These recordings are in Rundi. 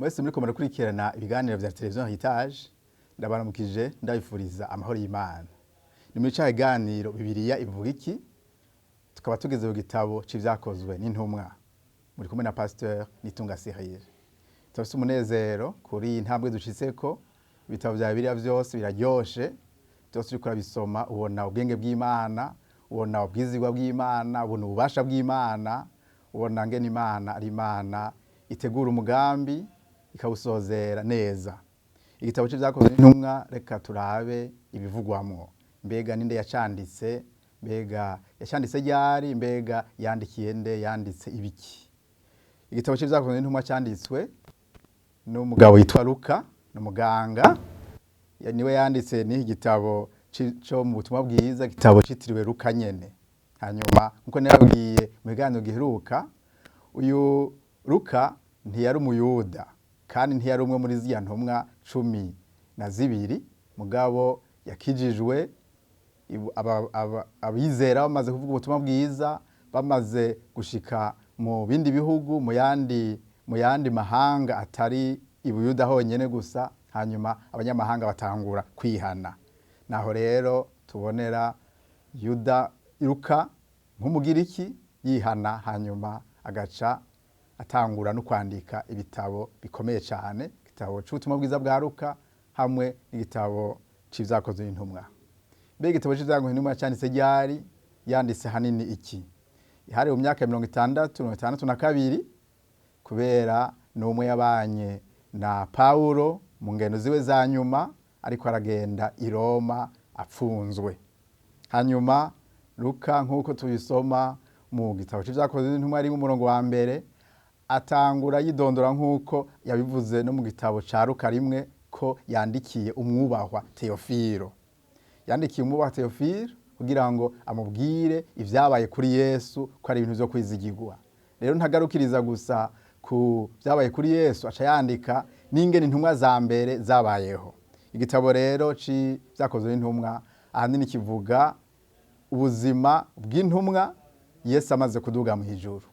Mwese muriko murakurikirana ibiganiro vya televiziyo Heritage, ndabaramukije ndabifuriza amahoro y'Imana. Ni muri ca kiganiro Bibiliya ivuga iki, tukaba tugeze mu gitabo c'ivyakozwe n'intumwa. Muri kumwe na Pasteur Nitunga Cyril. Turafise umunezero kuri iyi ntambwe dushitseko, ibitabo vya Bibiliya vyose biraryoshe, vyose uriko urabisoma ubona ubwenge bw'Imana, ubona ubwizigwa bw'Imana, ubona ububasha bw'Imana, ubona ngene Imana ari Imana itegura umugambi ikawusozera neza. Igitabo c'ivyakozwe n'intumwa, reka turabe ibivugwamwo. Mbega ninde yacanditse? Mbega yacanditse ryari? Mbega yandikiye nde? Yanditse ibiki? Igitabo c'ivyakozwe n'intumwa canditswe n'umugabo yitwa Luka, n'umuganga. Niwe yanditse n'iki gitabo co mu butumwa bwiza, igitabo citiriwe Luka nyene. Hanyuma nkuko nababwiye mu biganiro giheruka, uyu Luka ntiyari umuyuda kandi ntiyari umwe muri ziriya ntumwa 12, mugabo yakijijwe. Abizera bamaze kuvuga ubutumwa bwiza, bamaze gushika mu bindi bihugu, mu yandi mahanga atari ibuyuda honyene gusa, hanyuma abanyamahanga batangura kwihana. Naho rero tubonera Luka nk'umugiriki yihana, hanyuma agaca atangura no kwandika ibitabo bikomeye cyane, igitabo c'ubutumwa bwiza bwa Luka hamwe n'igitabo c'ivyakozwe n'intumwa. Mbega igitabo c'ivyakozwe n'intumwa cyanditse ryari? Yanditse hanini iki? Hari mu myaka 62 kubera n'umwe yabanye na Paulo mu ngendo ziwe za nyuma, ariko aragenda i Roma apfunzwe. Hanyuma Luka nk'uko tubisoma mu gitabo c'ivyakozwe n'intumwa ari mu murongo wa mbere, atangura yidondora nk'uko yabivuze no mu gitabo ca Luka rimwe ko yandikiye umwubahwa Theophilo. Yandikiye umwubahwa Theophilo kugira ngo amubwire ivyabaye kuri Yesu ko ari ibintu vyo kwizigirwa. Rero ntagarukiriza gusa ku vyabaye kuri Yesu, aca yandika n'ingene intumwa za mbere zabayeho. Igitabo rero c'ivyakozwe n'intumwa ahanini kivuga ubuzima bw'intumwa Yesu amaze kuduga mu ijuru,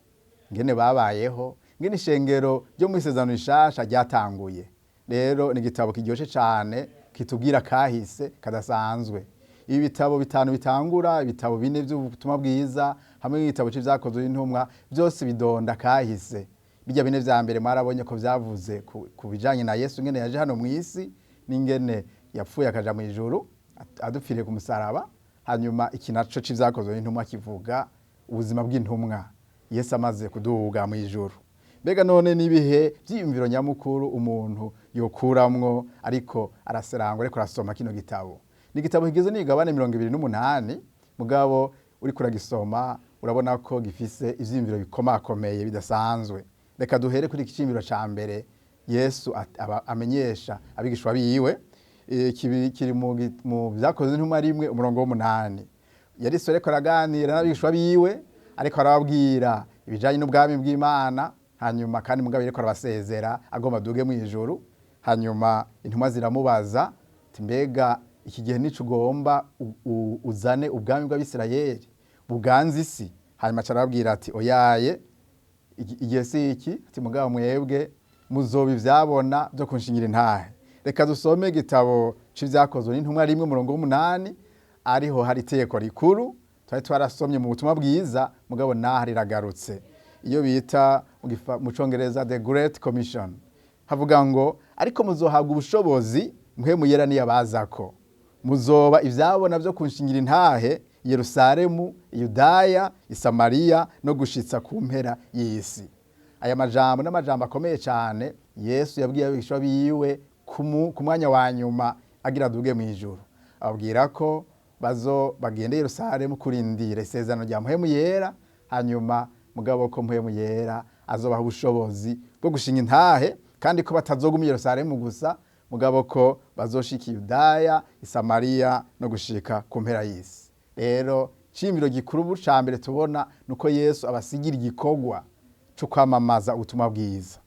ngene babayeho, ngene ishengero ryo mu isezerano rishasha ryatanguye. Rero ni igitabo kiryoshe cyane, kitubwira kahise kadasanzwe. Ibi bitabo bitanu bitangura, ibitabo 4 by'ubutumwa bwiza hamwe n'igitabo c'ivyakozwe n'intumwa, byose bidonda kahise. Bijya 4 vya mbere marabonye ko vyavuze ku bijanye na Yesu ngene yaje hano mu isi, n'ingene yapfuye akaja mu ijuru adupfiriye ku musaraba. Hanyuma iki naco c'ivyakozwe n'intumwa kivuga ubuzima bw'intumwa Yesu amaze kuduga mu ijuru. Mbega none nibihe vyiyumviro nyamukuru umuntu yokuramwo ariko araserangwa ariko arasoma kino gitabo? Ni igitabo kigizwe n'igabane 28, mugabo uri kuragisoma urabona ko gifise ivyiyumviro bikomakomeye bidasanzwe. Reka duhere kuri iki cimviro ca mbere Yesu amenyesha abigishwa biwe. Kiri mu vyakozwe n'intumwa rimwe umurongo w'8. Yari ariko araganira n'abigishwa biwe, ariko arababwira ibijanye n'ubwami bw'Imana, hanyuma kandi mugabo ariko arabasezera agomba duge mu ijuru. Hanyuma intumwa ziramubaza ati mbega iki gihe nico ugomba uzane ubwami bw'Abisirayeli buganza isi? Hanyuma arababwira ati oyaye, igihe si iki, ati mugabo mwebwe muzoba ivyabona byo kunshingira intahe. Reka dusome igitabo c'ivyakozwe n'intumwa rimwe umurongo w'8, ariho hari itegeko rikuru twari twarasomye mu butumwa bwiza, mugabo naho riragarutse. Iyo bita mu Congereza The Great Commission, havuga ngo ariko muzohabwa ubushobozi Mpwemu Yera niyabazako, muzoba ivyabona vyo kunshingira intahe Yerusalemu, Yudaya, Isamariya no gushitsa ku mpera y'isi. Aya majambo n'amajambo akomeye cyane Yesu yabwiye abigishwa biwe ku mwanya wa nyuma agira duge mu ijuru. Ababwira ko bagende Yerusalemu kurindira isezerano rya Mpwemu Yera, hanyuma mugabo ko Mpwemu Yera azobaha ubushobozi bwo gushinga intahe, kandi ko batazoguma Yerusalemu gusa, mugabo ko bazoshika Yudaya, Isamariya no gushika ku mpera y'isi. Rero cimviro gikuru ca mbere tubona nuko Yesu abasigira igikorwa cyo kwamamaza ubutumwa bwiza.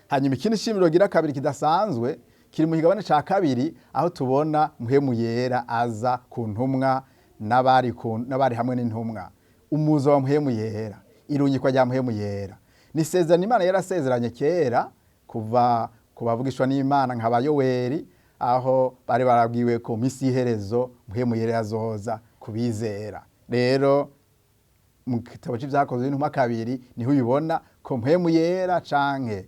Hanyuma ikindi cimviro gira kabiri kidasanzwe kiri mu kigabane ca kabiri, aho tubona Mpwemu Yera aza ku ntumwa n'abari hamwe n'intumwa. Umuzo wa Mpwemu Yera, irunyikwa rya Mpwemu Yera ni isezerano Imana yarasezeranye kera kuva ku bavugishwa n'Imana nka Yoweri, aho bari barabwiwe ko misi y'iherezo mpwemu yera azoza kubizera. Rero mu gitabo c'Ivyakozwe n'Intumwa kabiri niho ubibona ko mpwemu yera canke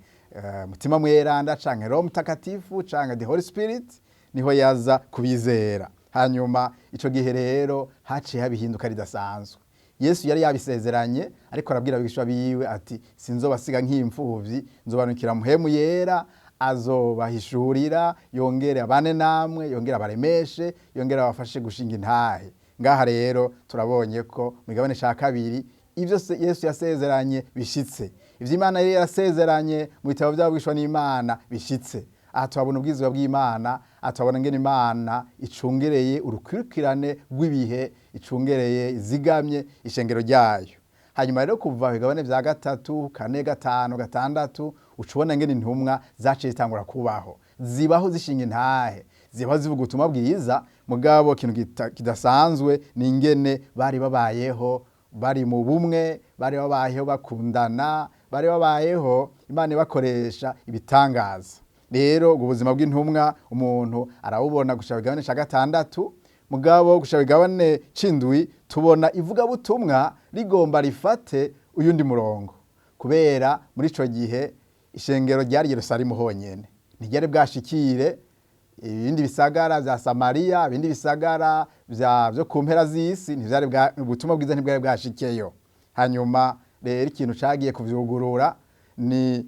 mutima mweranda canke Roho Mutakatifu canke the Holy Spirit niho yaza kubizera. Hanyuma ico gihe rero haciye habihinduka ridasanzwe. Yesu yari yabisezeranye, ariko arabwira abigishwa biwe ati sinzobasiga nk'imfuvyi, nzobanukira mpwemu yera, azobahishurira, yongere abane namwe, yongere abaremeshe, yongere abafashe gushinga intahe. Ngaha rero turabonye ko mu gabane ca kabiri ivyo Yesu yasezeranye bishitse, ivyo Imana yari yasezeranye mu bitabo vy'abigishwa n'Imana bishitse. Aha tuhabona ubwizigwa bw'Imana, tuhabona ngene Imana icungereye urukurikirane rw'ibihe, icungereye izigamye ishengero ryayo. Hanyuma rero kuva bigabane vya gatatu, kane, gatanu, gatandatu ucubona ngene intumwa zaciye zitangura kubaho, zibaho zishinga intahe, zibaho zivuga ubutumwa bwiza. Mugabo ikintu kidasanzwe ni ingene bari babayeho bari mu bumwe, bari babayeho bakundana, bari babayeho Imana ibakoresha ibitangaza. Rero ubuzima bw'intumwa umuntu arabubona gushika bigabane ca gatandatu, mugabo gushika bigabane c'indwi tubona ivuga butumwa rigomba rifate uyundi murongo, kubera muri ico gihe ishengero ryari Yerusalemu honyene, ntiryari bwashikire ibindi bisagara vya Samariya, ibindi bisagara vyo ku mpera z'isi, ubutumwa bwiza ntibwari bwashikeyo. Hanyuma rero ikintu cagiye kuvyugurura ni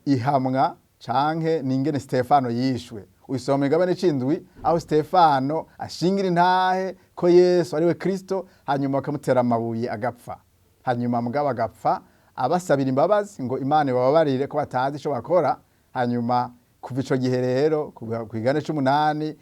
ihamwa canke ningene Stefano yishwe. Usoma igabane c'indwi aho Stefano ashingira intahe ko Yesu ariwe Kristo, hanyuma bakamutera amabuye agapfa. Hanyuma mugabo agapfa abasabira imbabazi ngo Imana ibababarire ko batazi ico bakora. Hanyuma kuva ico gihe rero kwigane c'umunani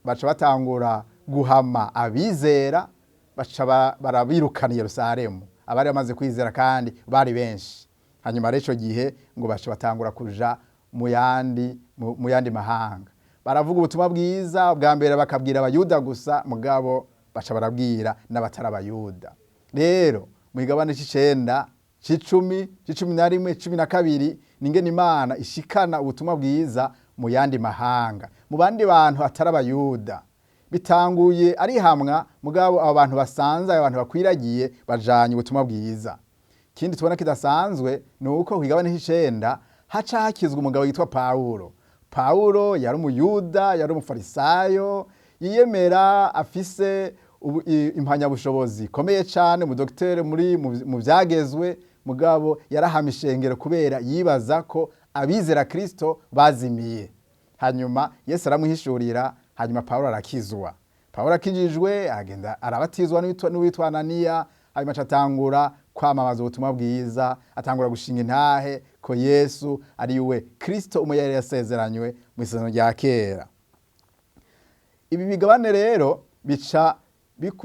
baca batangura guhama abizera, baca barabirukana i Yerusalemu, abari bamaze kwizera kandi bari benshi. Hanyuma rero ico gihe ngo baca batangura kuja mu yandi mahanga, baravuga ubutumwa bwiza. Bwa mbere bakabwira abayuda gusa, mugabo baca barabwira n'abatari abayuda. Rero mu igabane c'icenda, c'icumi, c'icumi na rimwe, c'icumi na kabiri ningene Imana ishikana ubutumwa bwiza mu yandi mahanga, mu bandi bantu atari abayuda. Bitanguye ari hamwa, mugabo abo bantu basanze, abo bantu bakwiragiye bajanye ubutumwa bwiza. Kindi tubona kidasanzwe ni uko kwigabane c'icenda haca hakizwa umugabo yitwa Pawulo. Pawulo yari umuyuda, yari umufarisayo, yiyemera afise impanyabushobozi komeye cane, umudoktere mu vyagezwe, mugabo yarahama ishengero kubera yibaza ko abizera Kristo bazimiye. Hanyuma Yesu aramuhishurira, hanyuma Pawulo arakizwa. Pawulo akijijwe agenda arabatizwa n'uwitwa Ananiya, hanyuma atangura kwamamaza ubutumwa bwiza, atangura gushinga intahe ko Yesu ariwe Kristo umwe yari yasezeranywe mu isezerano rya kera. Ibi bigabane rero bica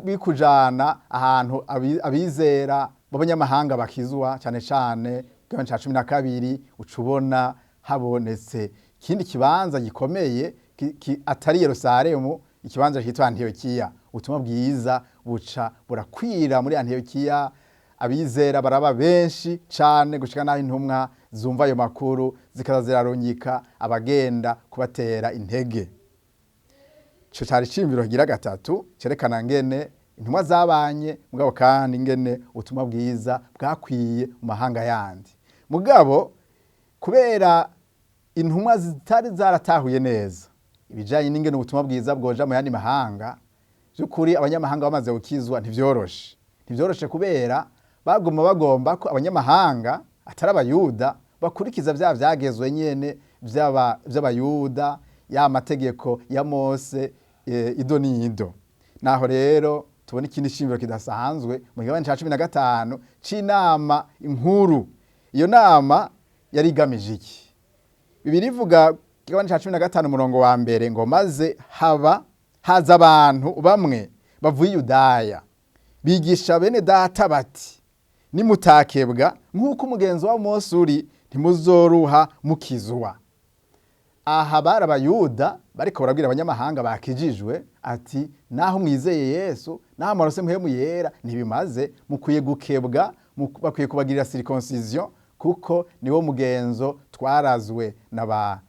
bikujana ahantu abizera b'abanyamahanga bakizwa cane cane. Igabane ca cumi na kabiri ucubona habonetse ikindi kibanza gikomeye atari Yerusalemu, ikibanza kitwa Antiyokiya. Ubutumwa bwiza buca burakwira muri Antiyokiya, abizera baraba benshi cane gushika naho intumwa zumva ayo makuru zikaza zirarungika abagenda kubatera intege. Ico cari iciyumviro kigira gatatu cerekana ngene intumwa zabanye, mugabo kandi ngene ubutumwa bwiza bwakwiye mu mahanga yandi. Mugabo kubera intumwa zitari zaratahuye neza ibijanye n'ingene ubutumwa bwiza bwoja mu yandi mahanga, vy'ukuri abanyamahanga bamaze gukizwa ntivyoroshe kubera bagomba ko abanyamahanga atari abayuda bakurikiza vya vyagezwe nyene vy'abayuda, ya mategeko ya Mose ido n'ido. Naho rero tubona ikindi ciyumviro kidasanzwe mu gabane ca 15 c'inama inkuru. Iyo nama yari igamije iki? Bibiri ivuga igabane ca 15 umurongo wa mbere ngo maze haza abantu bamwe bavuye Yudaya bigisha bene data bati, nimutakebwa nk'uko umugenzo wa Mose uri, ntimuzoruha mukizwa. Aha bari abayuda bariko barabwira abanyamahanga bakijijwe ati, naho mwizeye Yesu, naho mwarose mpwemu yera, ntibimaze, mukwiye gukebwa, bakwiye kubagirira circoncision kuko niwo mugenzo twarazwe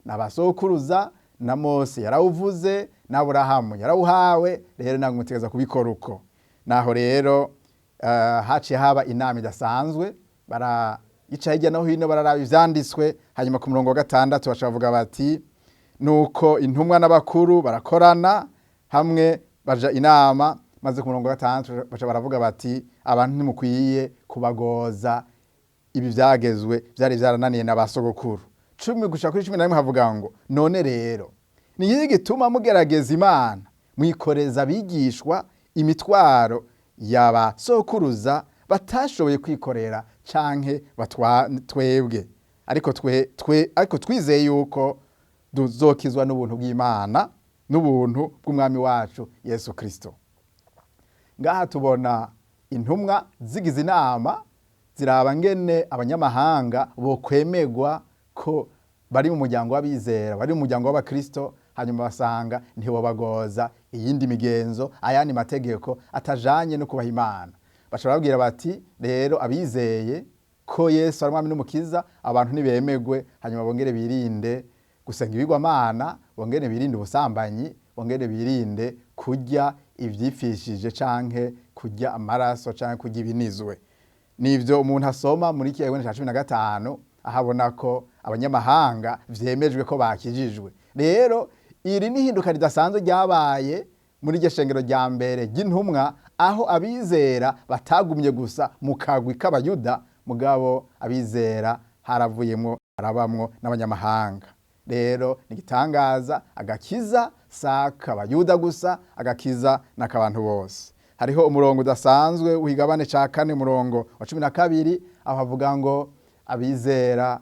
n'abasokuruza, na Mose yarawuvuze, n'Aburahamu yarawuhawe, rero namwe mutegeza kubikora uko. Naho rero haciye haba inama idasanzwe, barayica hirya no hino bararaba ivyanditswe, hanyuma ku murongo wa 6 baca bavuga bati nuko intumwa n'abakuru barakorana hamwe baja inama, maze ku murongo wa 6 baca baravuga bati abantu ntimukwiye kubagoza ibi vyagezwe vyari vyarananiye n'abasogokuru. 10 gushika kuri 11 havuga ngo none rero ni iki gituma mugerageza Imana mwikoreza abigishwa imitwaro y'abasokuruza batashoboye kwikorera canke twebwe, ariko twizeye yuko duzokizwa n'ubuntu bw'Imana n'ubuntu bw'umwami wacu Yesu Kristo. Ngaha tubona intumwa zigize inama ziraba ngene abanyamahanga bo kwemegwa ko bari mu muryango w'abizera, bari mu muryango w'abakristo, hanyuma basanga ntibobagoza iyindi migenzo, ayandi mategeko atajanye no kubaha Imana. Bashobora babwira bati rero abizeye ko Yesu ari umwami n'umukiza, abantu nibemegwe, hanyuma bongere birinde gusenga ibigwamana, bongere birinde ubusambanyi, bongere birinde kurya ivyifishije canke kurya amaraso canke kurya ibinizwe. Nivyo umuntu asoma muri Kigabane ca 15 ahabona ko abanyamahanga vyemejwe ko bakijijwe. Rero iri ni hinduka ridasanzwe ryabaye muri iryo shengero rya mbere ry'intumwa, aho abizera batagumye gusa mu kagwi k'abayuda, mugabo abizera haravuyemwo harabamwo n'abanyamahanga. Rero nigitangaza, agakiza saka abayuda gusa, agakiza n'akabantu bose. Hariho umurongo udasanzwe w'Ikigabane ca 4 umurongo wa 12 aho havuga ngo abizera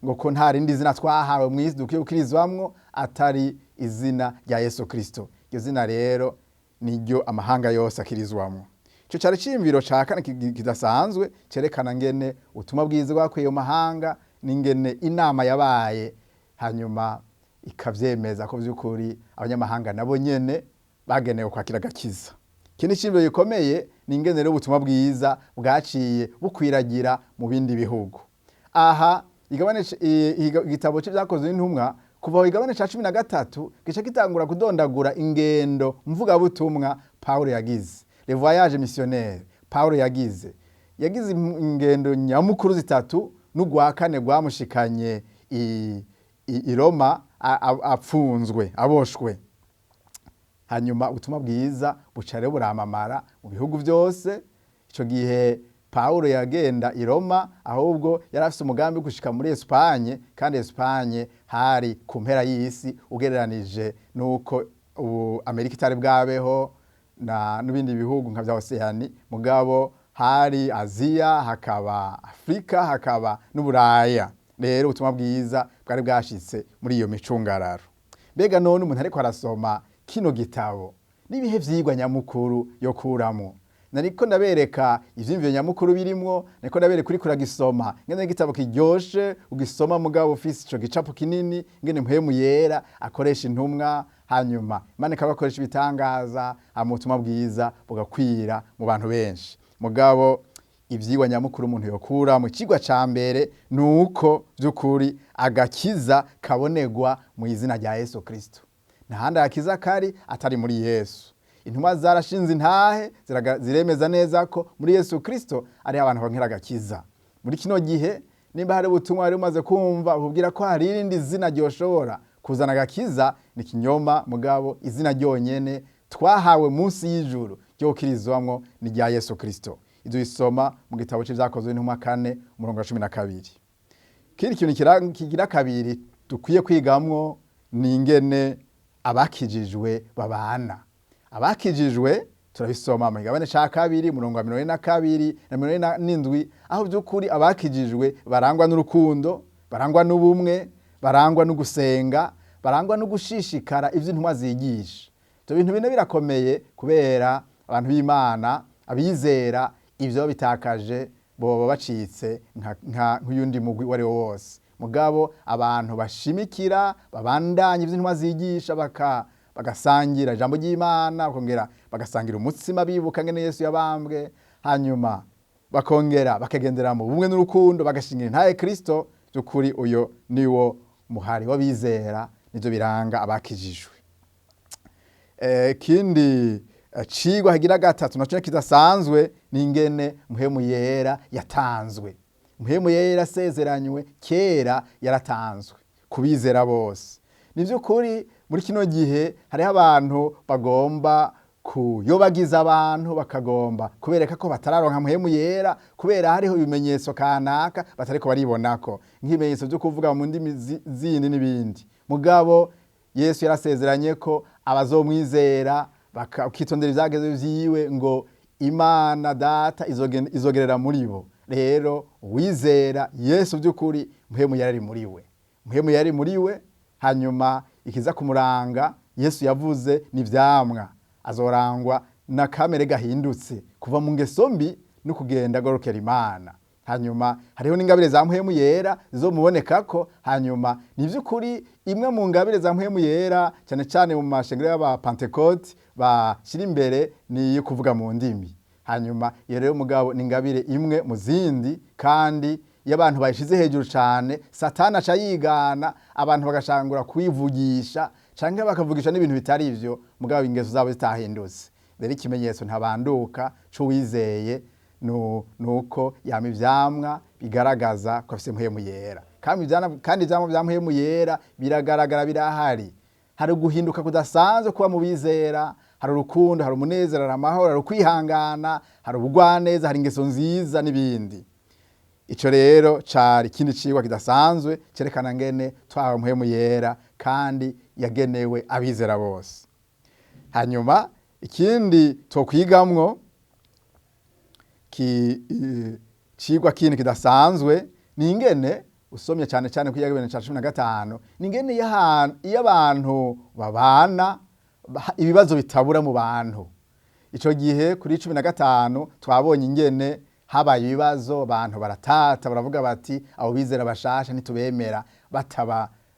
ngo ko nta rindi zina twahawe mw'isi dukwiye gukirizwamwo atari izina rya Yesu Kristo. Iryo zina rero niryo amahanga yose akirizwamwo. Ico cari cimviro ca 4 kidasanzwe cerekana ngene ubutumwa bwiza bwakwiye mu mahanga, n'ingene inama yabaye hanyuma ikavyemeza ko vy'ukuri abanyamahanga nabo nyene bagenewe kwakira agakiza. Ikindi cimviro gikomeye ni ingene rero ubutumwa bwiza bwaciye bukwiragira mu bindi bihugu. Aha igitabo c'ivyakozwe n'intumwa kuva mu Kigabane ca 13 gica gitangura kudondagura ingendo mvugabutumwa Paulo yagize, les voyages missionnaires Paulo yagize ingendo nyamukuru zitatu, n'ugwa kane rwamushikanye i Roma apfunzwe aboshwe. Hanyuma ubutumwa bwiza buca rero buramamara mu bihugu vyose. Ico gihe Paulo yagenda i Roma, ahubwo yari afise umugambi wo gushika muri Espagne, kandi Espagne hari ku mpera y'isi ugereranije nuko Amerika itari bwabeho n'ibindi bihugu nka vya Oceani, mugabo hari Aziya, hakaba Afrika, hakaba n'Uburaya. Rero ubutumwa bwiza bwari bwashitse muri iyo micungararo. Mbega none umuntu ariko arasoma kino gitabo n'ibihe vyigwa nyamukuru yo kuramwo, nariko ndabereka ivyimviro nyamukuru birimwo, nariko ndabereka uriko uragisoma ngene igitabo kiryoshe ugisoma mugabo ufise ico gicapo kinini, ngene mpwemu yera akoresha intumwa, hanyuma Imana ikabakoresha ibitangaza, ubutumwa bwiza bugakwira mu bantu benshi. Mugabo ivyigwa nyamukuru umuntu yokura mu cigwa ca mbere nuko vy'ukuri agakiza kabonegwa mu izina rya Yesu Kristo. Ntahandi agakiza kari atari muri Yesu. Intumwa zarashinze intahe ziremeza neza ko muri Yesu Kristo ari abantu bankira agakiza. Muri kino gihe nimba hari ubutumwa wari umaze kumva ubwira ko hari irindi zina ryoshobora kuzana agakiza, ni kinyoma, mugabo izina ryonyene twahawe munsi y'ijuru ryo gukirizwamwo ni rya Yesu Kristo. Izo isoma mu gitabo c'ivyakozwe n'intumwa 4 umurongo wa 12. Kindi kintu kigira kabiri dukwiye kwigamwo ni ingene abakijijwe babana. Abakijijwe turabisoma mu Kigabane ca 2 umurongo wa 42 na 47, aho vy'ukuri abakijijwe barangwa n'urukundo, barangwa n'ubumwe, barangwa no gusenga, barangwa no gushishikara ivyo intumwa zigisha. Ivyo bintu bine birakomeye kubera abantu b'Imana abizera ivyo bitakaje boba bacitse nk'uyundi mugwi wari wose. Mugabo abantu bashimikira babandanye ivyo intumwa zigisha bagasangira ijambo ry'Imana, bakongera bagasangira umutsima bibuka ngene Yesu yabambwe, hanyuma bakongera bakagendera mu bumwe n'urukundo bagashingira intahe Kristo, by'ukuri uyo niwo muhari w'abizera, nivyo biranga abakijijwe. Ikindi cigwa hagira gatatu naco kidasanzwe ni ingene mpwemu yera yatanzwe. Mpwemu yera yasezeranywe kera yaratanzwe kubizera bose. Nivy'ukuri muri kino gihe hariho abantu bagomba kuyobagiza abantu, bakagomba kubereka ko batararonka mpwemu yera kubera hariho ibimenyetso kanaka batariko baribonako, nk'ibimenyetso vyo kuvuga mu ndimi zindi n'ibindi. Mugabo Yesu yarasezeranye ko abazomwizera bakitondera ivyagezwe vyiwe ngo Imana Data izogerera muri bo. Rero uwizera Yesu by'ukuri mpwemu yari muri we, mpwemu yari muri we. Hanyuma ikiza kumuranga Yesu yavuze ni vyamwa, azorangwa na kamere gahindutse kuva mu ngeso mbi no kugenda agorokera Imana. Hanyuma hariho n'ingabire za mpwemu yera zizomubonekako. Hanyuma ni vy'ukuri imwe mu ngabire za mpwemu yera cyane cyane mu mashengero y'aba Pentecote bashira imbere ni kuvuga mu ndimi. Hanyuma iyo rero mugabo ni ingabire imwe mu zindi, kandi iyo abantu bayishize hejuru cyane Satani aca yigana, abantu bagashangura kwivugisha canke bakavugisha n'ibintu bitari ivyo, mugabo ingeso zabo zitahindutse. Rero ikimenyetso ntabanduka c'uwizeye nuko yama ivyamwa bigaragaza ko afise mpwemu yera, kandi ivyamwa vya mpwemu yera biragaragara, birahari. Hari uguhinduka kudasanzwe kuba mu bizera, hari urukundo, hari umunezero, hari amahoro, hari ukwihangana, hari ubugwaneza, hari ingeso nziza n'ibindi. Ico rero cari ikindi cigwa kidasanzwe cerekana ngene twahawe mpwemu yera kandi yagenewe abizera bose. Hanyuma ikindi twokwigamwo cigwa kindi kidasanzwe ni ingene usomye cyane cyane ku Iyagabene ca 15 ni ingene iyo abantu babana ibibazo bitabura mu bantu. Ico gihe kuri 15 twabonye ingene habaye ibibazo, abantu baratata, baravuga bati abo bizera bashasha ntitubemera,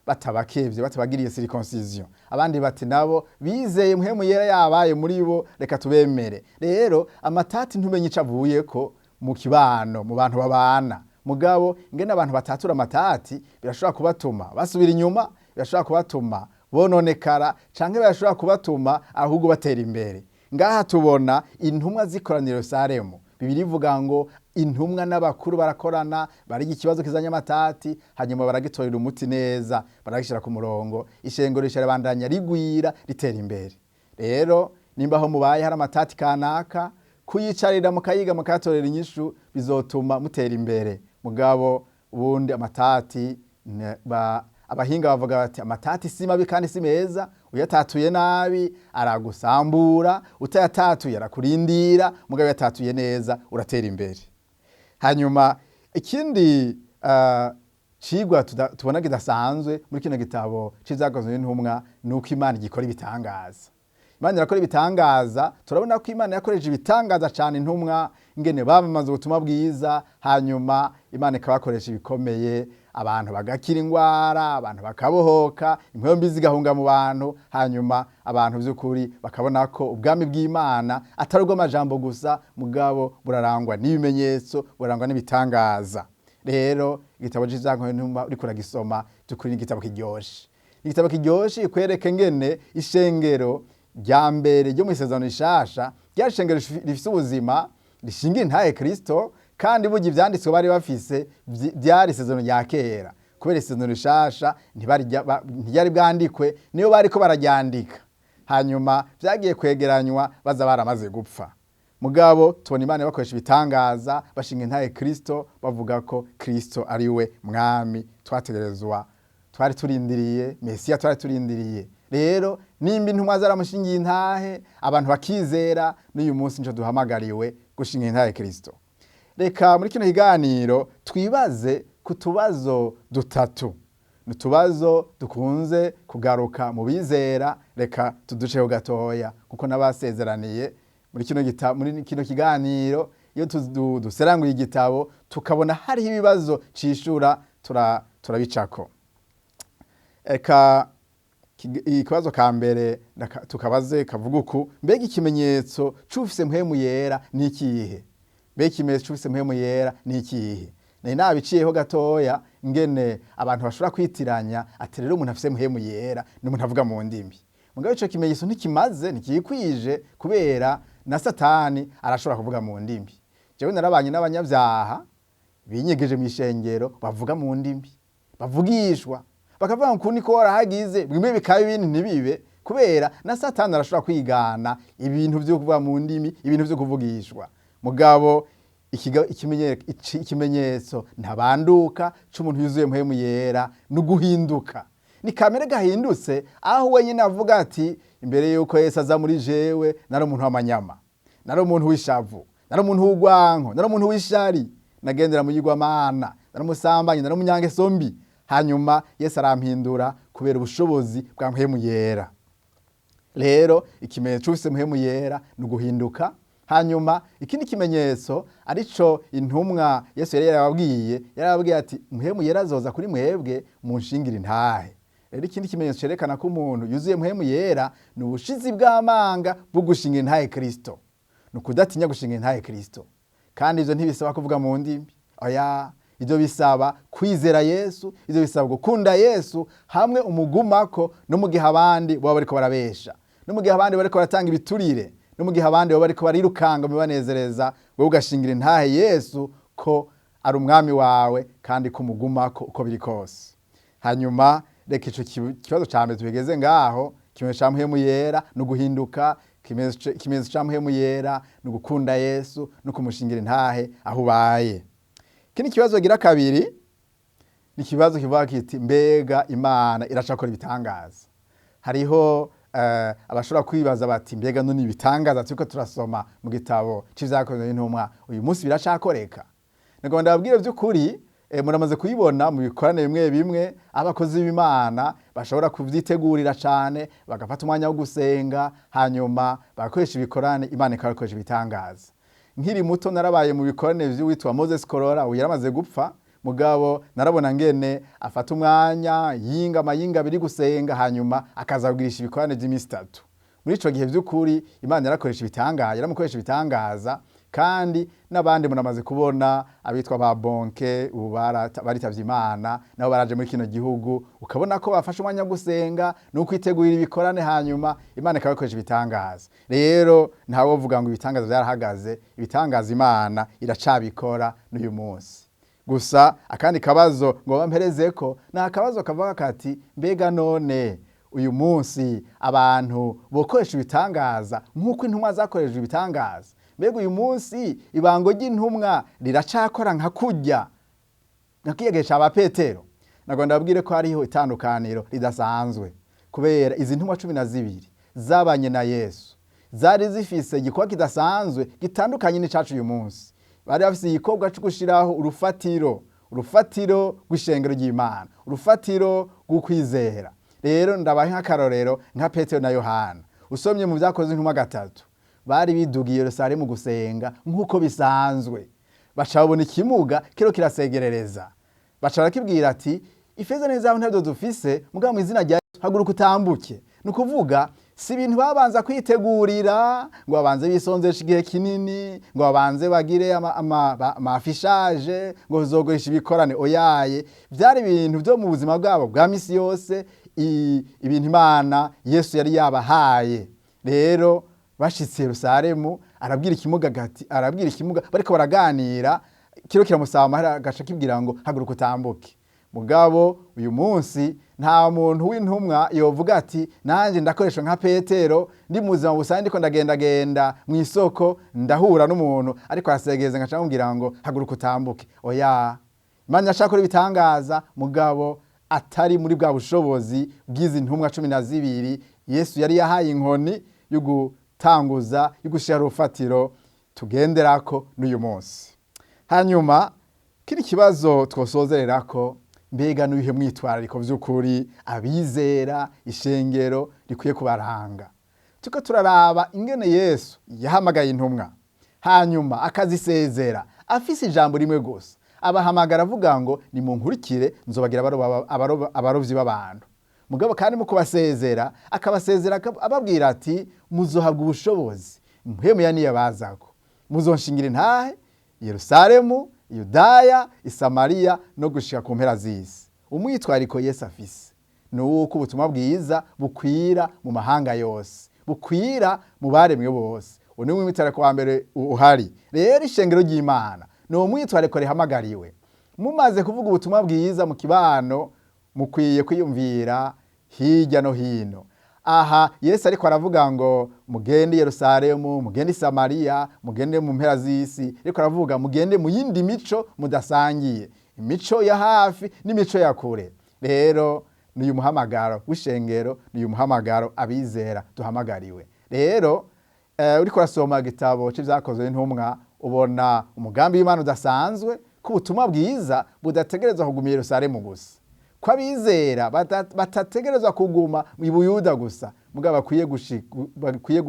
batabakevye, batabagiriye circoncision. Abandi bati nabo bizeye mpwemu yera yabaye muri bo, reka tubemere. Rero amatati ntumenye ico avuyeko mu kibano, mu bantu babana. Mugabo ingene abantu batatura amatati birashobora kubatuma basubira inyuma, birashobora kubatuma bononekara, canke birashobora kubatuma ahubwo batera imbere. Ngaha tubona intumwa zikoranira Yerusalemu. Bibiri ivuga ngo intumwa n'abakuru barakorana, bariga ikibazo kizanye amatati, hanyuma baragitorera umuti neza, baragishira ku murongo, ishengero risharabandanya rigwira ritera imbere. Rero nimba ho mubaye hari amatati kanaka, kuyicarira mukayiga mukatorera inyishu bizotuma mutera imbere. Mugabo ubundi amatati abahinga bavuga bati amatati si mabi kandi si meza, uyatatuye nabi aragusambura, utayatatuye arakurindira, mugabo yatatuye neza uratera imbere. Hanyuma ikindi cigwa tubona kidasanzwe muri kino gitabo c'ivyakozwe n'intumwa nuko Imana igikora ibitangaza. Imana irakora ibitangaza, turabona ko Imana yakoreje ibitangaza cyane intumwa, ingene bamamaza ubutumwa bwiza, hanyuma Imana ikabakoresha ibikomeye, abantu bagakira ingwara, abantu bakabohoka, impwembi zigahunga mu bantu, hanyuma abantu by'ukuri bakabona ko ubwami bw'Imana atari ubw'amajambo gusa, mugabo burarangwa n'ibimenyetso, burarangwa n'ibitangaza. Rero igitabo c'ivyakozwe n'intumwa uriko uragisoma by'ukuri ni igitabo kiryoshe. Igitabo kiryoshe ikwereka ingene ishengero rya mbere ryo mu isezerano rishasha rya shengero rifise ubuzima rishingira intahe Kristo, kandi burya ivyanditswe bari bafise byari isezerano rya kera, kubera isezerano rishasha ntiyari bwandikwe, niyo bariko bararyandika, hanyuma vyagiye kwegeranywa baza baramaze gupfa. Mugabo tubona Imana bakoresha ibitangaza, bashinga intahe Kristo, bavuga ko Kristo ari we mwami twategerezwa, twari turindiriye, Mesiya twari turindiriye. Rero nimba intumwa zaramushingiye intahe, abantu bakizera, n'uyu munsi nico duhamagariwe gushinga intahe Kristo. Reka muri kino kiganiro twibaze ku tubazo dutatu. Nutubazo dukunze kugaruka mu bizera, reka tuduceho gatoya kuko nabasezeraniye muri kino kiganiro iyo duseranguye igitabo tukabona hariho ibibazo cishura turabicako. Eka ikibazo ka mbere tukabaze kavuga uku: mbega ikimenyetso c'ufise mpwemu yera ni ikihe? Mbega ikimenyetso c'ufise mpwemu yera ni ikihe? Nari nabiciyeho gatoya ingene abantu bashobora kwitiranya ati rero umuntu afise mpwemu yera ni umuntu avuga mu ndimi. Mugabo ico kimenyetso ntikimaze, ntikikwije kubera na Satani arashobora kuvuga mu ndimi. Jewe narabanye n'abanyavyaha binyegeje mw'ishengero bavuga mu ndimi, bavugishwa, bakavuga ngo niko warahagize, bimwe bikaba ibindi ntibibe, kubera na Satani arashobora kwigana ibintu vyo kuvuga mu ndimi, ibintu vyo kuvugishwa. Mugabo ikimenyetso ntabanduka c'umuntu yuzuye mpwemu yera n'uguhinduka. Ni kamere gahindutse aho wenyine avuga ati imbere yuko Yesu aza muri jewe nari umuntu w'amanyama, nari umuntu w'ishavu, nari umuntu w'ugwanko, nari umuntu w'ishari, nagendera mu yigwamana, nari umusambanyi, nari umunyangeso mbi. Hanyuma Yesu arampindura kubera ubushobozi bwa mpwemu yera. Rero ikimenyetso c'ufise mpwemu yera n'uguhinduka. Hanyuma ikindi kimenyetso arico intumwa Yesu yari yarababwiye ati mpwemu yera azoza kuri mwebwe munshingira intahe. Rero ikindi kimenyetso cerekana ko umuntu yuzuye mpwemu yera ni ubushizi bw'amanga bwo gushinga intahe Kristo, ni ukudatinya gushinga intahe Kristo. Kandi ivyo ntibisaba kuvuga mu ndimi, oya, ivyo bisaba kwizera Yesu, ivyo bisaba gukunda Yesu hamwe umugumako, no mu gihe abandi baba bariko barabesha, no mu gihe abandi bariko baratanga ibiturire, no mu gihe abandi baba bariko barirukanga bibanezereza, wewe ugashingira intahe Yesu ko ari umwami wawe kandi ko umugumako uko biri kose. Hanyuma reka ico kibazo ca mbere tubigeze ngaho. Ikimenyetso ca mpwemu yera no guhinduka, ikimenyetso ca mpwemu yera no gukunda Yesu no kumushingira intahe aho ubaye. Kini kibazo gira kabiri ni kibazo kivuga kiti mbega Imana iracakora ibitangaza. Hariho abashobora kwibaza bati mbega none ibitangaza turiko turasoma mu gitabo c'ivyakozwe n'intumwa uyu munsi biracakoreka? Ngo ndababwire vy'ukuri, muramaze kuyibona mu bikorane bimwe bimwe abakozi b'Imana bashobora kuvyitegurira cane, bagafata umwanya wo gusenga, hanyuma bagakoresha ibikorane, Imana ikabakoresha ibitangaza. Nkiri muto narabaye mu bikorane vy'uwitwa Moses Korora, uyu yaramaze gupfa, mugabo narabona ngene afata umwanya mayinga biri gusenga, hanyuma akaza kugirisha ibikorane vy'imisi 3. Muri ico gihe vy'ukuri Imana yarakoresha ibitangaza, yaramukoresha ibitangaza. Kandi n'abandi muramaze kubona abitwa ba Bonke ubu baritavye Imana, nabo baraje muri kino gihugu, ukabona ko bafashe umwanya wo gusenga no kwitegurira ibikorane, hanyuma Imana ikabakoresha ibitangaza. Rero ntawe uvuga ngo ibitangaza vyarahagaze, ibitangaza Imana iracabikora n'uyu munsi. Gusa akandi kabazo ngo bamperezeko, na kabazo kavuga kati mbega none uyu munsi abantu bokoresha ibitangaza nk'uko intumwa zakoresheje ibitangaza? Mbega uyu munsi ibango ry'intumwa riracakora nka kurya nakiyegesha aba Petero? Nago ndabwire ko hariho itandukaniro ridasanzwe, kubera izi ntumwa 12 zabanye na Yesu zari zifise igikorwa kidasanzwe gitandukanye n'icacu uyu munsi. Bari bafise igikorwa cyo gushiraho urufatiro rw'ishengero ry'Imana, urufatiro rw'ukwizera. Rero ndabaye nk'akarorero nka Petero na Yohana. Usomye mu vyakozwe n'intumwa 3, bari bidugiye Yerusalemu gusenga nk'uko bisanzwe. Baca babona ikimuga kiro kirasegerereza, baca barakibwira ati ifeza n'izahabu ntavyo dufise, mugabo mu izina rya Yesu haguruka utambuke. Ni ukuvuga si ibintu babanza kwitegurira ngo babanze bisonzesha igihe kinini, ngo babanze bagire amafishaje ngo uzogurisha ibikorane, oyaye. Vyari ibintu vyo mu buzima bwabo bwa misi yose, ibintu Imana Yesu yari yabahaye. Rero bashitse Yerusalemu, arabwira ikimuga bariko baraganira, kiro kiramusaba amahera, agaca kibwira ngo haguruka utambuke. Mugabo uyu munsi nta muntu w'intumwa yovuga ati nanje ndakoresha nka Petero, ndi mu buzima busanzwe ndiko ndagendagenda mw'isoko ndahura n'umuntu ariko arasegeza ngaca ambwira ngo haguruka utambuke. Oya, Imana yashakora ibitangaza, mugabo atari muri bwa bushobozi bw'izi ntumwa 12 Yesu yari yahaye inkoni yo gutanguza, yo gushira urufatiro tugenderako n'uyu munsi. Hanyuma kiri kibazo twosozererako, mbega nuyihe mwitwarariko vy'ukuri abizera ishengero rikwiye kubaranga? Tuko turaraba ingene Yesu yahamagaye intumwa, hanyuma akazisezera afise ijambo rimwe gusa, abahamagara avuga ngo nimunkurikire nzobagira abarovyi b'abantu. Mugabo kandi mu kubasezera akabasezera ababwira ati muzohabwa ubushobozi, mpwemu ya niyo bazako, muzonshingira intahe, Yerusalemu, Yudaya, Isamariya no gushika ku mpera z'isi. Umwitwariko Yesu afise ni uko ubutumwa bwiza bukwira mu mahanga yose, bukwira mu baremwe bose. Uwo ni umwitwariko wa mbere uhari. Rero ishengero ry'Imana ni umwitwariko rihamagariwe. Mumaze kuvuga ubutumwa bwiza mu kibano, mukwiye kwiyumvira hirya no hino. Aha Yesu ariko aravuga ngo mugende Yerusalemu, mugende Samariya, mugende mu mpera z'isi. Ariko aravuga mugende mu yindi mico mudasangiye, imico ya hafi n'imico ya kure. Rero ni uyu muhamagaro w'ishengero, ni uyu muhamagaro abizera duhamagariwe. Rero uriko urasoma igitabo c'ivyakozwe n'intumwa, ubona umugambi w'Imana udasanzwe ko ubutumwa bwiza budategerezwa kuguma i Yerusalemu gusa, ko abizera batategerezwa kuguma mu Buyuda gusa, mugabo bakwiye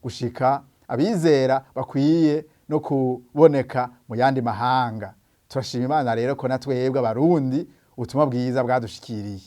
gushika, abizera bakwiye no kuboneka mu yandi mahanga. Turashima Imana rero ko natwebwe abarundi ubutumwa bwiza bwadushikiriye.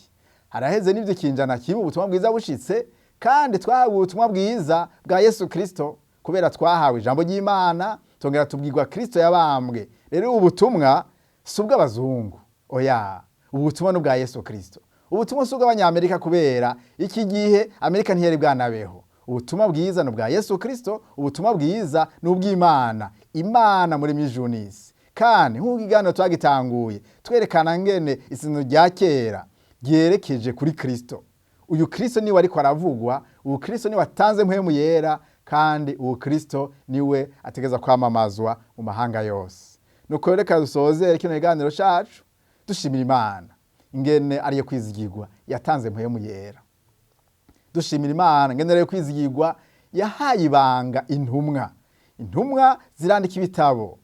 Haraheze n'ivyo kinjana kimwe ubutumwa bwiza bushitse, kandi twahawe ubutumwa bwiza bwa Yesu Kristo, kubera twahawe ijambo ry'Imana, tongera tubwirwa Kristo yabambwe. Rero ubutumwa si ubw'abazungu, oya, ubutumwa ni ubwa Yesu Kristo. Ubutumwa si ubw'abanyamerika, kubera iki gihe Amerika ntiyari bwanabeho. Ubutumwa bwiza ni ubwa Yesu Kristo, ubutumwa bwiza ni ubw'Imana, Imana muri ijuru n'isi. Kandi nk'uko ikiganiro twagitanguye twerekana ngene isezerano rya kera ryerekeje kuri Kristo. Uyu Kristo niwe ariko aravugwa, uyu Kristo niwe atanze mpwemu yera, kandi uyu Kristo niwe ategeza kwamamazwa mu mahanga yose. Nuko reka dusozere kino kiganiro cacu dushimira Imana ingene ariyo kwizigirwa yatanze mpwemu yera. Dushimira Imana ingene ariyo kwizigirwa yahaye ibanga intumwa. Intumwa zirandika ibitabo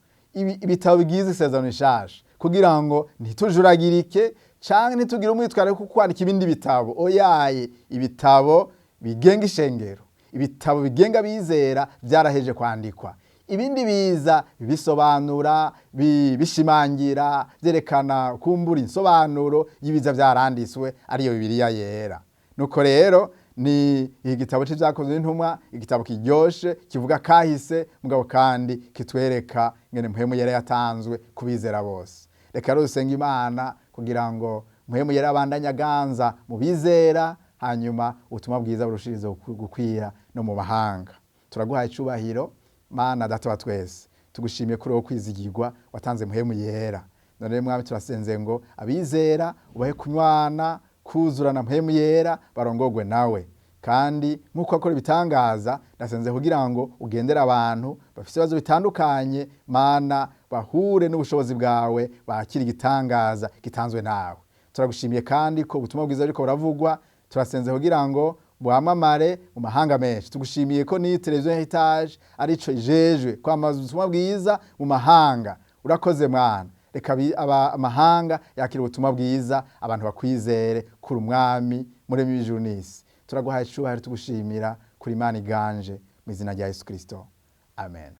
bigize isezerano rishasha, kugira ngo ntitujuragirike canke ntitugire umwitwariko wo kwandika ibindi bitabo. Oyaye, ibitabo bigenga ishengero, ibitabo bigenga abizera vyaraheje kwandikwa. Ibindi biza bisobanura, bishimangira, vyerekana kumbura insobanuro y'ibiza vyaranditswe, ariyo Bibiliya yera. Nuko rero ni igitabo c'ivyakozwe n'intumwa, igitabo kiryoshe kivuga kahise, mugabo kandi kitwereka ngene mpwemu yera yatanzwe kubizera bose. Reka rero dusenga Imana kugira ngo mpwemu yera abandanye aganza mu bizera, hanyuma ubutumwa bwiza burushirize gukwira no mu mahanga. Turaguhaye icubahiro Mana Data wa twese, tugushimiye kuri wo kwizigirwa watanze mpwemu yera. None Mwami turasenze ngo abizera ubahe kunywana, kuzurana mpwemu yera, barongogwe nawe. Kandi nkuko akora ibitangaza, ndasenze kugira ngo ugendera abantu bafite ibibazo bitandukanye, Mana bahure n'ubushobozi bwawe, bakira igitangaza gitanzwe nawe. Turagushimiye kandi ko ubutumwa bwiza buriko buravugwa, turasenze kugira ngo bwamamare mu mahanga menshi. Tugushimiye ko ni televiziyo Heritage arico ijejwe kwamamaza ubutumwa bwiza mu mahanga. Urakoze Mwana. Reka amahanga yakira ubutumwa bwiza, abantu bakwizere kuri Umwami muremyi w'ijuru n'isi. Turaguhaye icubahiro, tugushimira kuri Imana iganje mu izina rya Yesu Kristo. Amen.